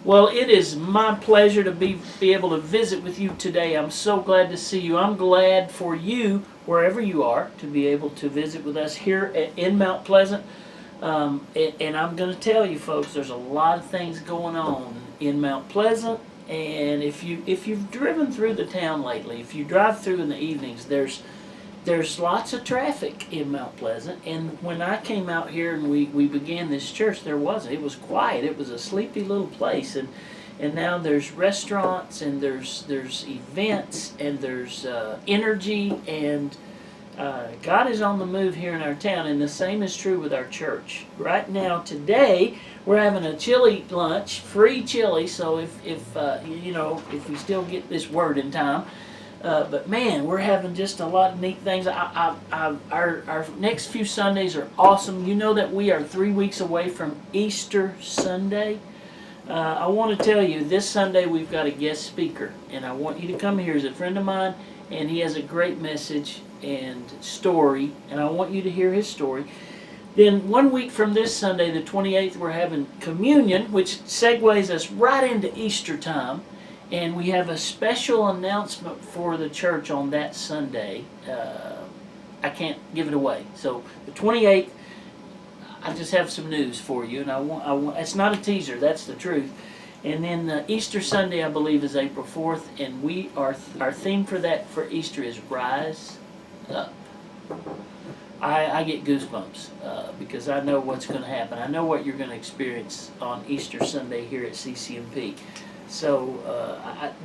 Well, it is my pleasure to be able to visit with you today. I'm so glad to see you. I'm glad for you, wherever you are, to be able to visit with us here in Mount Pleasant. And I'm going to tell you, folks, there's a lot of things going on in Mount Pleasant. And if you've driven through the town lately, if you drive through in the evenings, there's lots of traffic in Mount Pleasant. And when I came out here and we began this church, it was quiet. It was a sleepy little place. And now there's restaurants and there's events and there's energy, and God is on the move here in our town, and the same is true with our church. Right now, today, we're having a chili lunch, free chili, so if we still get this word in time. But man, we're having just a lot of neat things. Our next few Sundays are awesome. You know that we are 3 weeks away from Easter Sunday. I want to tell you, this Sunday we've got a guest speaker, and I want you to come here. He's a friend of mine, and he has a great message and story, and I want you to hear his story. Then 1 week from this Sunday, the 28th, we're having communion, which segues us right into Easter time. And we have a special announcement for the church on that Sunday. I can't give it away. So the 28th, I just have some news for you, and I want. It's not a teaser. That's the truth. And then Easter Sunday, I believe, is April 4th, and our theme for Easter is Rise Up. I get goosebumps because I know what's going to happen. I know what you're going to experience on Easter Sunday here at CCMP. So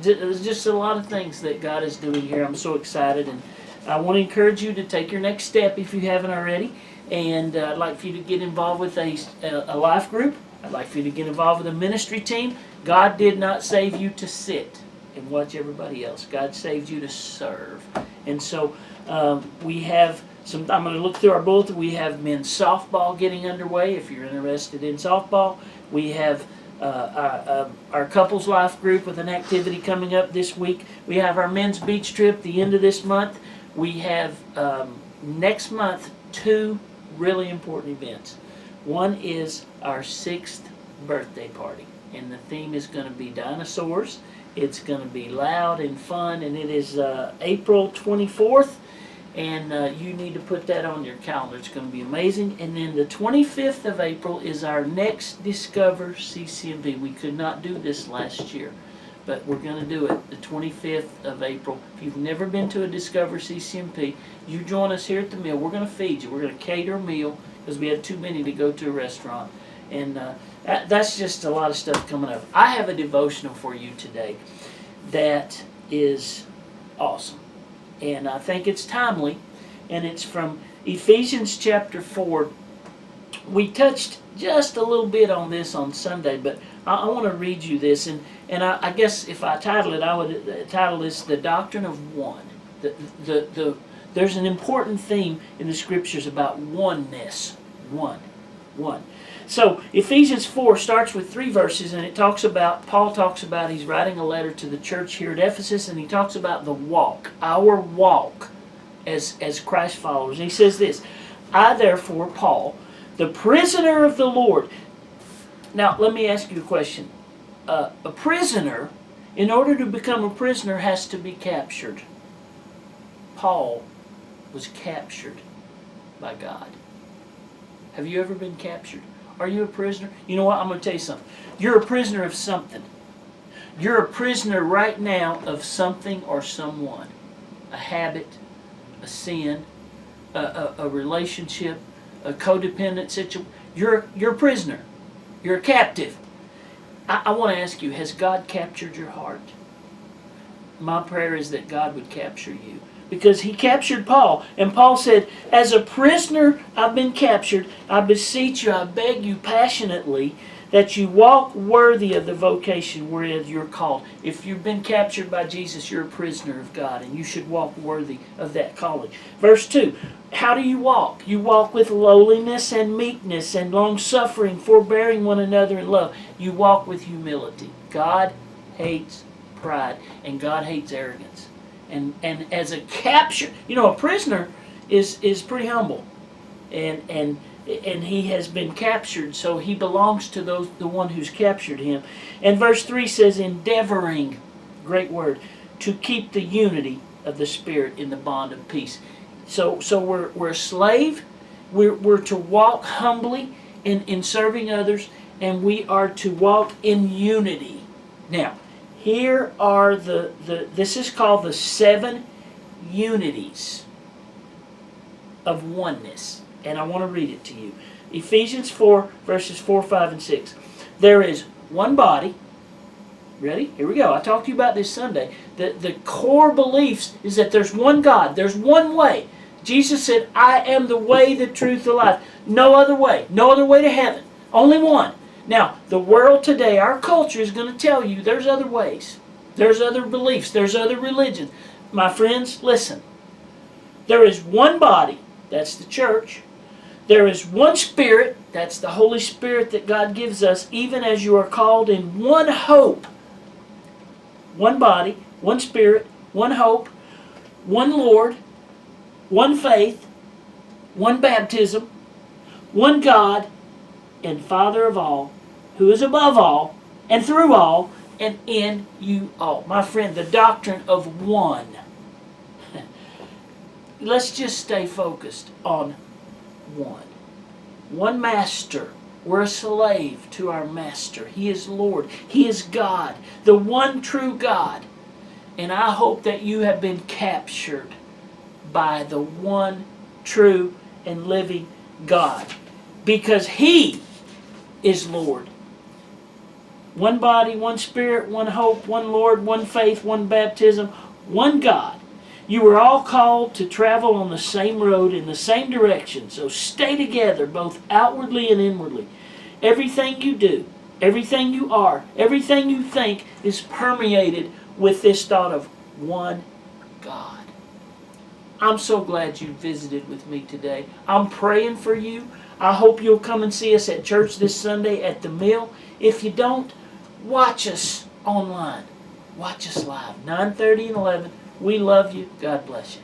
there's just a lot of things that God is doing here. I'm so excited, and I want to encourage you to take your next step if you haven't already. And I'd like for you to get involved with a life group. I'd like for you to get involved with a ministry team. God did not save you to sit and watch everybody else. God saved you to serve. And so we have I'm going to look through our bulletin. We have men's softball getting underway if you're interested in softball. We have our couples life group with an activity coming up this week. We have our men's beach trip the end of this month. We have next month 2 really important events. One is our 6th birthday party, and the theme is going to be dinosaurs. It's going to be loud and fun, and it is April 24th. And you need to put that on your calendar. It's going to be amazing. And then the 25th of April is our next Discover CCMP. We could not do this last year, but we're going to do it the 25th of April. If you've never been to a Discover CCMP, you join us here at the mill. We're going to feed you. We're going to cater a meal because we had too many to go to a restaurant. And that's just a lot of stuff coming up. I have a devotional for you today that is awesome. And I think it's timely, and it's from Ephesians chapter 4. We touched just a little bit on this on Sunday, but I want to read you this, and I guess if I title it, I would title this The Doctrine of One. There's an important theme in the Scriptures about oneness. One. So Ephesians 4 starts with 3 verses, and Paul talks about, he's writing a letter to the church here at Ephesus, and he talks about the walk, our walk as Christ followers. And he says this, I therefore, Paul, the prisoner of the Lord. Now, let me ask you a question. A prisoner, in order to become a prisoner, has to be captured. Paul was captured by God. Have you ever been captured? Are you a prisoner? You know what? I'm going to tell you something. You're a prisoner of something. You're a prisoner right now of something or someone. A habit, a sin, a relationship, a codependent situation. You're a prisoner. You're a captive. I want to ask you, has God captured your heart? My prayer is that God would capture you. Because he captured Paul. And Paul said, as a prisoner I've been captured. I beseech you, I beg you passionately that you walk worthy of the vocation wherein you're called. If you've been captured by Jesus, you're a prisoner of God, and you should walk worthy of that calling. Verse 2, how do you walk? You walk with lowliness and meekness and long-suffering, forbearing one another in love. You walk with humility. God hates pride, and God hates arrogance. And as a capture, a prisoner is pretty humble, and and he has been captured, so he belongs to the one who's captured him. And verse 3 says, endeavoring, great word, to keep the unity of the Spirit in the bond of peace. So we're a slave. We're to walk humbly in serving others, and we are to walk in unity. Now, here are this is called the 7 unities of oneness. And I want to read it to you. Ephesians 4, verses 4, 5, and 6. There is one body. Ready? Here we go. I talked to you about this Sunday. The core beliefs is that there's one God. There's one way. Jesus said, I am the way, the truth, the life. No other way. No other way to heaven. Only one. Now, the world today, our culture is going to tell you there's other ways. There's other beliefs. There's other religions. My friends, listen. There is one body. That's the church. There is one Spirit. That's the Holy Spirit that God gives us, even as you are called in one hope. One body, one Spirit, one hope, one Lord, one faith, one baptism, one God, and Father of all, who is above all, and through all, and in you all. My friend, the doctrine of one. Let's just stay focused on one. One master. We're a slave to our master. He is Lord. He is God. The one true God. And I hope that you have been captured by the one true and living God. Because He is Lord. One body, one Spirit, one hope, one Lord, one faith, one baptism, one God. You were all called to travel on the same road in the same direction. So stay together, both outwardly and inwardly. Everything you do, everything you are, everything you think is permeated with this thought of one God. I'm so glad you visited with me today. I'm praying for you. I hope you'll come and see us at church this Sunday at the Mill. If you don't, watch us online. Watch us live, 9:30 and 11. We love you. God bless you.